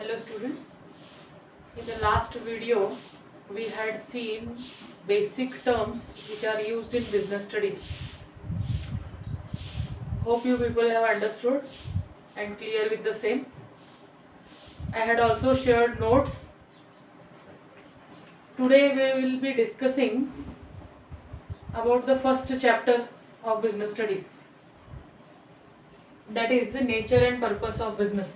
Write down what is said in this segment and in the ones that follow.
Hello students, in the last video we had seen basic terms which are used in business studies. Hope you people have understood and clear with the same. I had also shared notes. Today we will be discussing about the first chapter of business studies, that is the nature and purpose of business.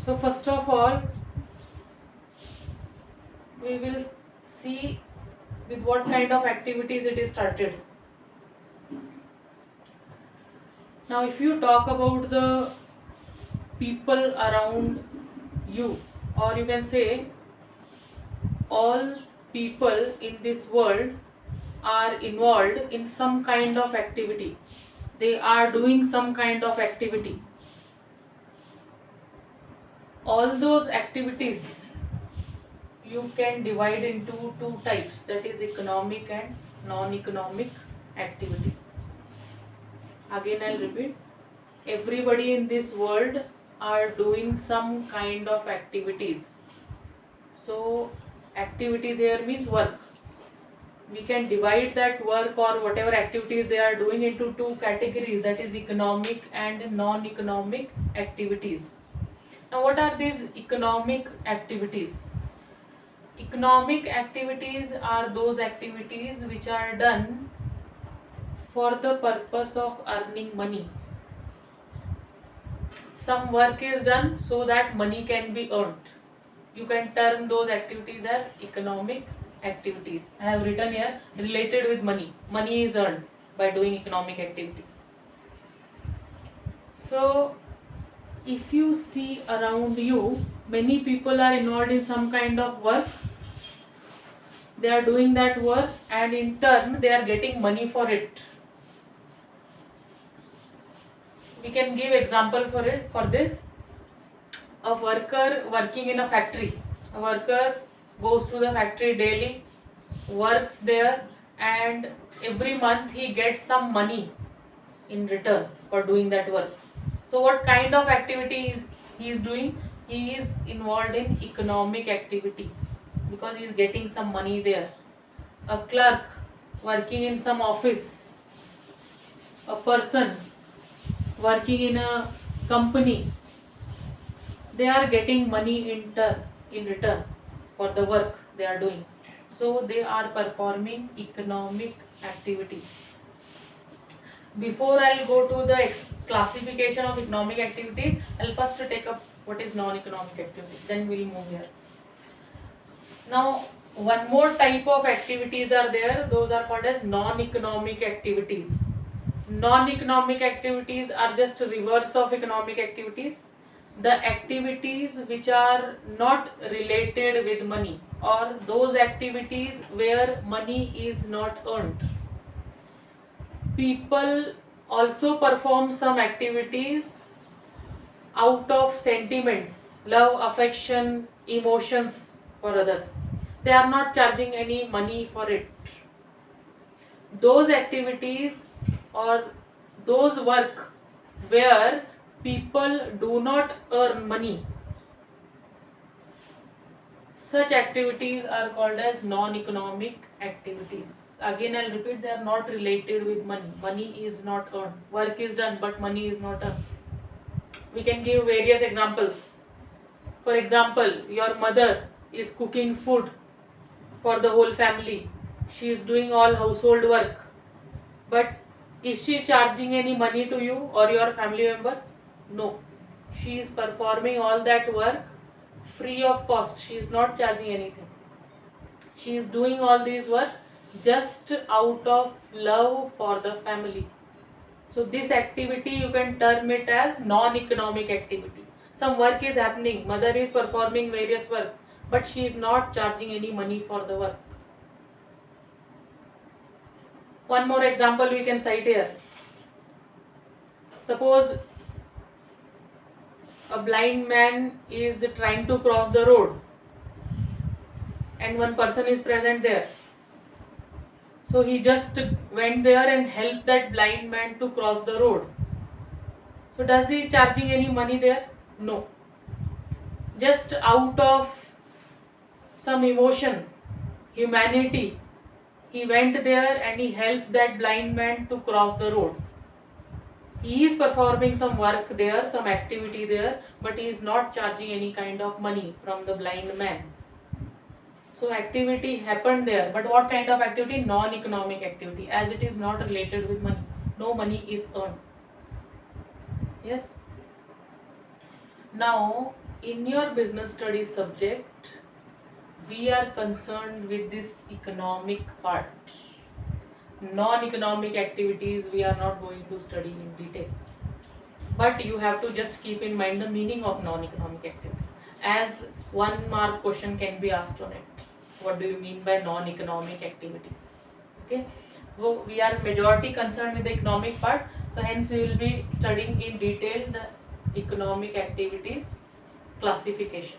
So first of all we will see with what kind of activities it is started. Now if you talk about the people around you, or you can say all people in this world are involved in some kind of activity, they are doing some kind of activity. All those activities you can divide into two types, that is economic and non-economic activities. Again I'll repeat, everybody in this world are doing some kind of activities. So activities here means work. We can divide that work or whatever activities they are doing into two categories, that is economic and non-economic activities. Now what are these economic activities? Economic activities are those activities which are done for the purpose of earning money. Some work is done so that money can be earned. You can term those activities as economic activities. I have written here related with money. Money is earned by doing economic activities. So if you see around you, many people are involved in some kind of work. They are doing that work and in turn they are getting money for it. We can give example for this. A worker working in a factory. A worker goes to the factory daily, works there, and every month he gets some money in return for doing that work. So what kind of activity he is doing? He is involved in economic activity because he is getting some money there. A clerk working in some office, a person working in a company, they are getting money in return for the work they are doing. So they are performing economic activity. Before I'll go to the classification of economic activities, I'll first take up what is non-economic activity. Then we'll move here. Now, one more type of activities are there. Those are called as non-economic activities. Non-economic activities are just reverse of economic activities. The activities which are not related with money, or those activities where money is not earned. People also perform some activities out of sentiments, love, affection, emotions for others. They are not charging any money for it. Those activities or those work where people do not earn money, such activities are called as non-economic activities. Again I'll repeat, they are not related with money. Money is not earned. Work is done but money is not earned. We can give various examples. For example, your mother is cooking food for the whole family. She is doing all household work. But is she charging any money to you or your family members? No. She is performing all that work free of cost. She is not charging anything. She is doing all this work just out of love for the family. So this activity you can term it as non-economic activity. Some work is happening, mother is performing various work, but she is not charging any money for the work. One more example we can cite here. Suppose a blind man is trying to cross the road and one person is present there. So he just went there and helped that blind man to cross the road. So does he charging any money there? No. just out of some emotion, humanity, he went there and he helped that blind man to cross the road. He is performing some work there, some activity there, but he is not charging any kind of money from the blind man. So activity happened there, but what kind of activity? Non-economic activity, as it is not related with money. No money is earned. Yes. Now, in your business studies subject, we are concerned with this economic part. Non-economic activities we are not going to study in detail. But you have to just keep in mind the meaning of non-economic activities, as 1 mark question can be asked on it. What do you mean by non-economic activities? Okay, so we are majority concerned with the economic part, so hence we will be studying in detail the economic activities classification.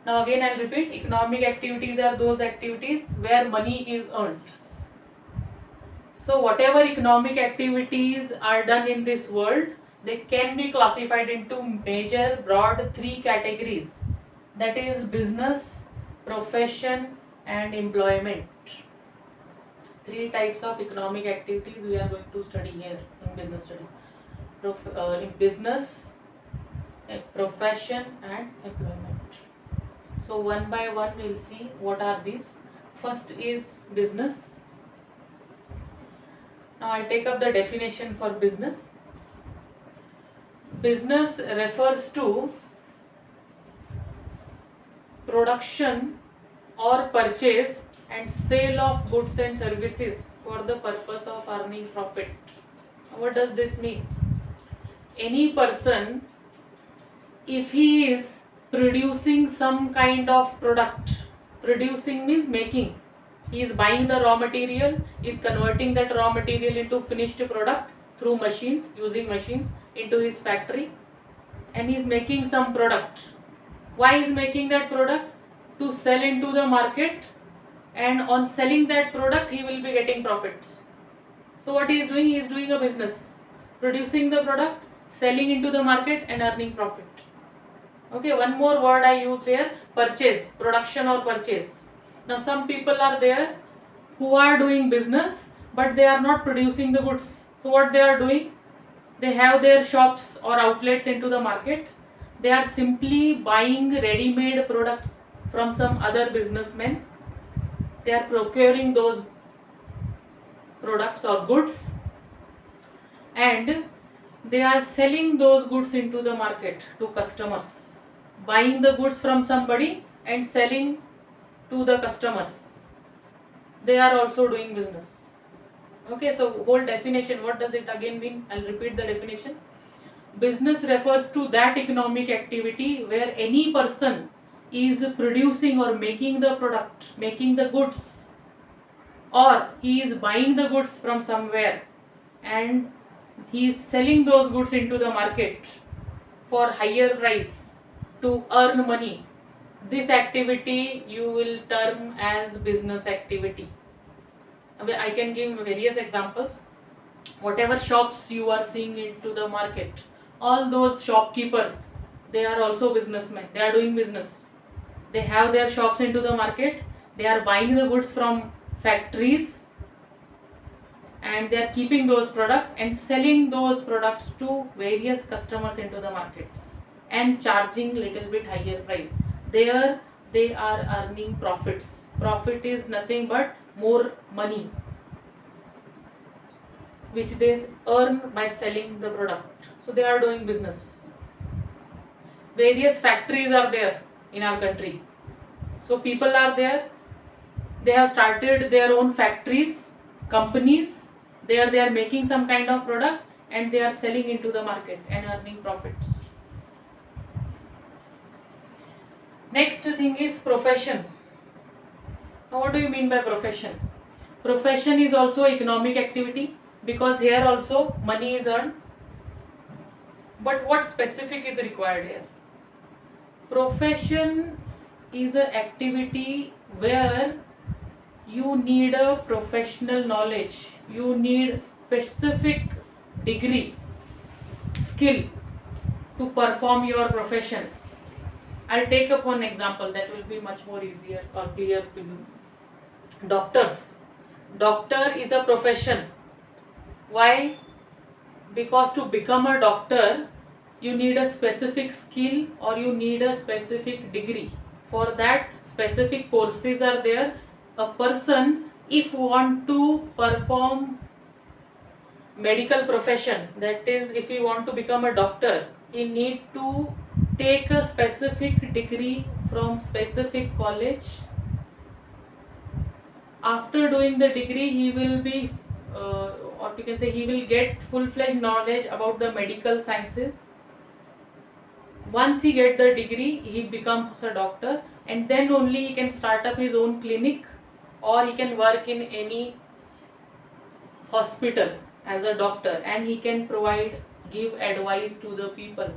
Now again I'll repeat, economic activities are those activities where money is earned. So whatever economic activities are done in this world, they can be classified into major broad 3 categories, that is business, profession and employment. 3 types of economic activities we are going to study here in business study. In business, profession and employment. So one by one we'll see what are these. First is business. Now I'll take up the definition for business. Business refers to production or purchase and sale of goods and services for the purpose of earning profit. What does this mean? Any person, if he is producing some kind of product, producing means making, he is buying the raw material, is converting that raw material into finished product through machines, using machines into his factory, and he is making some product. Why is making that product? To sell into the market, and on selling that product he will be getting profits. So what he is doing? He is doing a business, producing the product, selling into the market and earning profit. Okay, one more word I use here, purchase, production or purchase. Now some people are there who are doing business but they are not producing the goods. So what they are doing? They have their shops or outlets into the market. They are simply buying ready-made products from some other businessmen. They are procuring those products or goods and they are selling those goods into the market to customers. Buying the goods from somebody and selling to the customers. They are also doing business. Okay, so whole definition, what does it again mean? I'll repeat the definition. Business refers to that economic activity where any person is producing or making the product, making the goods, or he is buying the goods from somewhere and he is selling those goods into the market for higher price to earn money. This activity you will term as business activity. I can give various examples. Whatever shops you are seeing into the market, all those shopkeepers, they are also businessmen. They are doing business. They have their shops into the market. They are buying the goods from factories and they are keeping those products and selling those products to various customers into the markets and charging little bit higher price. There they are earning profits. Profit is nothing but more money which they earn by selling the product. So they are doing business. Various factories are there in our country. So people are there. They have started their own factories, companies. They are making some kind of product and they are selling into the market and earning profits. Next thing is profession. Now what do you mean by profession? Profession is also economic activity because here also money is earned. But what specific is required here? Profession is an activity where you need a professional knowledge. You need specific degree, skill to perform your profession. I'll take up one example that will be much more easier or clear to you. Doctors. Doctor is a profession. Why? Because to become a doctor, you need a specific skill or you need a specific degree. For that, specific courses are there. A person, if want to perform medical profession, that is, if he want to become a doctor, he need to take a specific degree from specific college. After doing the degree, he will be or you can say he will get full-fledged knowledge about the medical sciences. Once he get the degree, he becomes a doctor, and then only he can start up his own clinic, or he can work in any hospital as a doctor, and he can give advice to the people.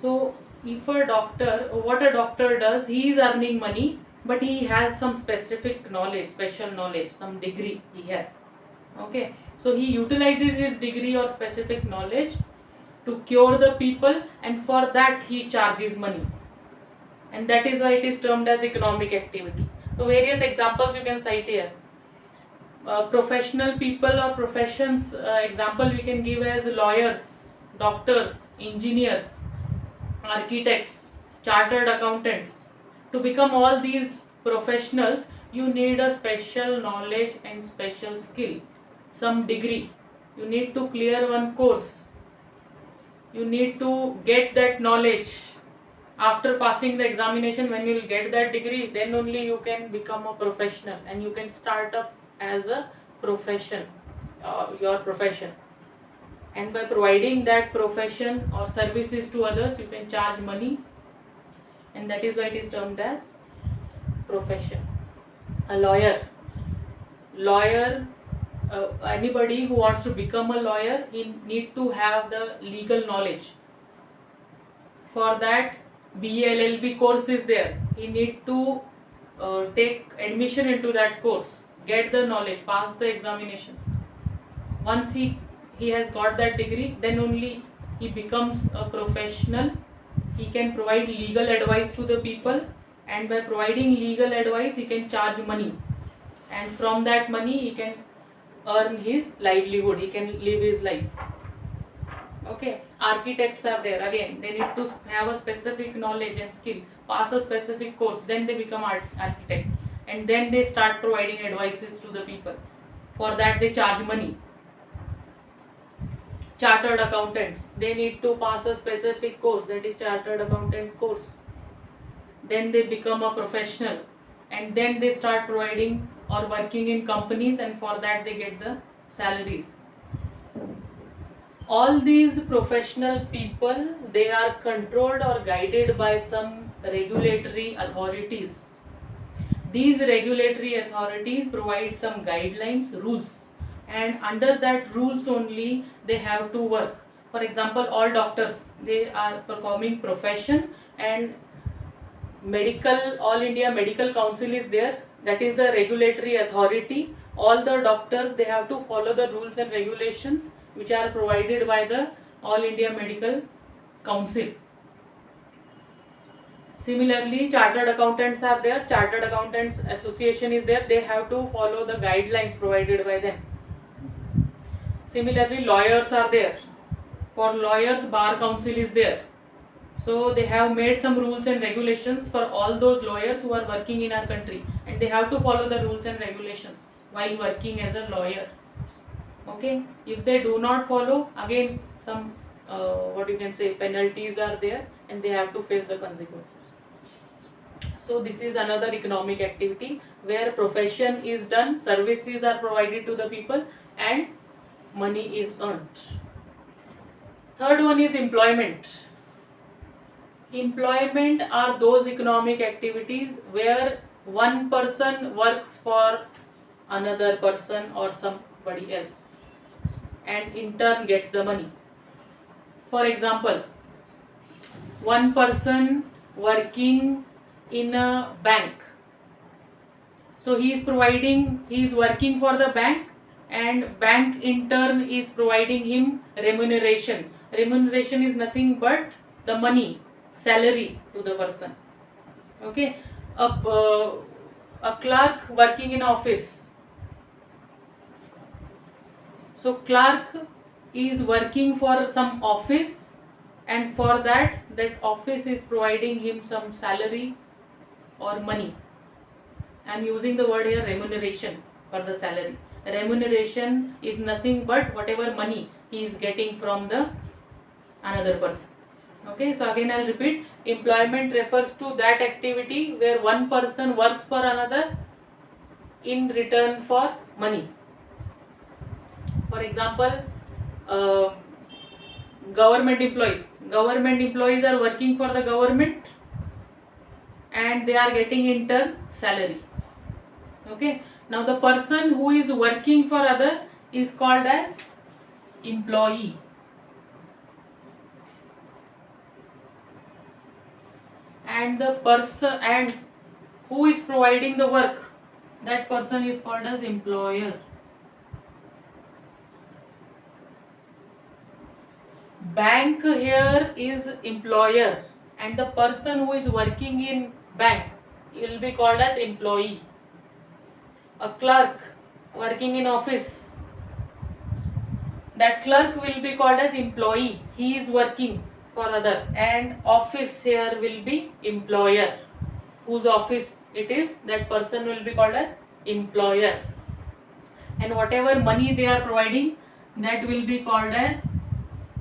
So if a doctor, what a doctor does, he is earning money, but he has some specific knowledge, special knowledge, some degree he has. Okay, so he utilizes his degree or specific knowledge to cure the people, and for that he charges money, and that is why it is termed as economic activity. So various examples you can cite here. Professional people or professions, example we can give as lawyers, doctors, engineers, architects, chartered accountants. To become all these professionals, you need a special knowledge and special skill, some degree. You need to clear one course. You need to get that knowledge. After passing the examination, when you will get that degree, then only you can become a professional and you can start up as a profession, your profession. And by providing that profession or services to others, you can charge money, and that is why it is termed as profession. A lawyer. Anybody who wants to become a lawyer, he need to have the legal knowledge. For that, BA LLB course is there. He need to take admission into that course, get the knowledge, pass the examinations. Once he has got that degree, then only he becomes a professional. He can provide legal advice to the people, and by providing legal advice, he can charge money, and from that money he can earn his livelihood, he can live his life. Okay, architects are there. Again, they need to have a specific knowledge and skill, pass a specific course, then they become architect, and then they start providing advices to the people. For that, they charge money. Chartered accountants, they need to pass a specific course, that is chartered accountant course. Then they become a professional, and then they start providing or working in companies, and for that they get the salaries. All these professional people, they are controlled or guided by some regulatory authorities. These regulatory authorities provide some guidelines, rules, and under that rules only they have to work. For example, all doctors, they are performing profession, and All India Medical Council is there, that is the regulatory authority. All the doctors, they have to follow the rules and regulations which are provided by the All India Medical Council. Similarly, chartered accountants are there, Chartered Accountants Association is there, they have to follow the guidelines provided by them. Similarly, lawyers are there. For lawyers, Bar Council is there. So they have made some rules and regulations for all those lawyers who are working in our country, and they have to follow the rules and regulations while working as a lawyer. Okay, if they do not follow, again some penalties are there, and they have to face the consequences. So this is another economic activity where profession is done, services are provided to the people, and money is earned. Third one is employment. Employment are those economic activities where one person works for another person or somebody else, and in turn gets the money. For example, one person working in a bank, so he is working for the bank, and bank in turn is providing him remuneration. Remuneration is nothing but the money, salary to the person. Okay, a clerk working in office. So clerk is working for some office, and for that office is providing him some salary or money. I am using the word here remuneration for the salary. Remuneration is nothing but whatever money he is getting from the another person. Okay, so again I'll repeat, employment refers to that activity where one person works for another in return for money. For example, uh, government employees. Government employees are working for the government and they are getting in turn salary. Okay, now the person who is working for other is called as employee. And the person and who is providing the work, that person is called as employer. Bank here is employer and the person who is working in bank will be called as employee. A clerk working in office, that clerk will be called as employee, he is working for other, and office here will be employer, whose office it is, that person will be called as employer, and whatever money they are providing, that will be called as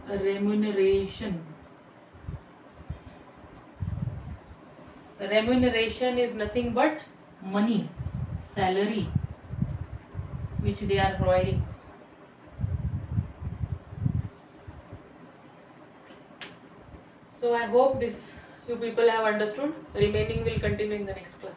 remuneration. Remuneration is nothing but money, salary which they are providing. So I hope this you people have understood. Remaining will continue in the next class.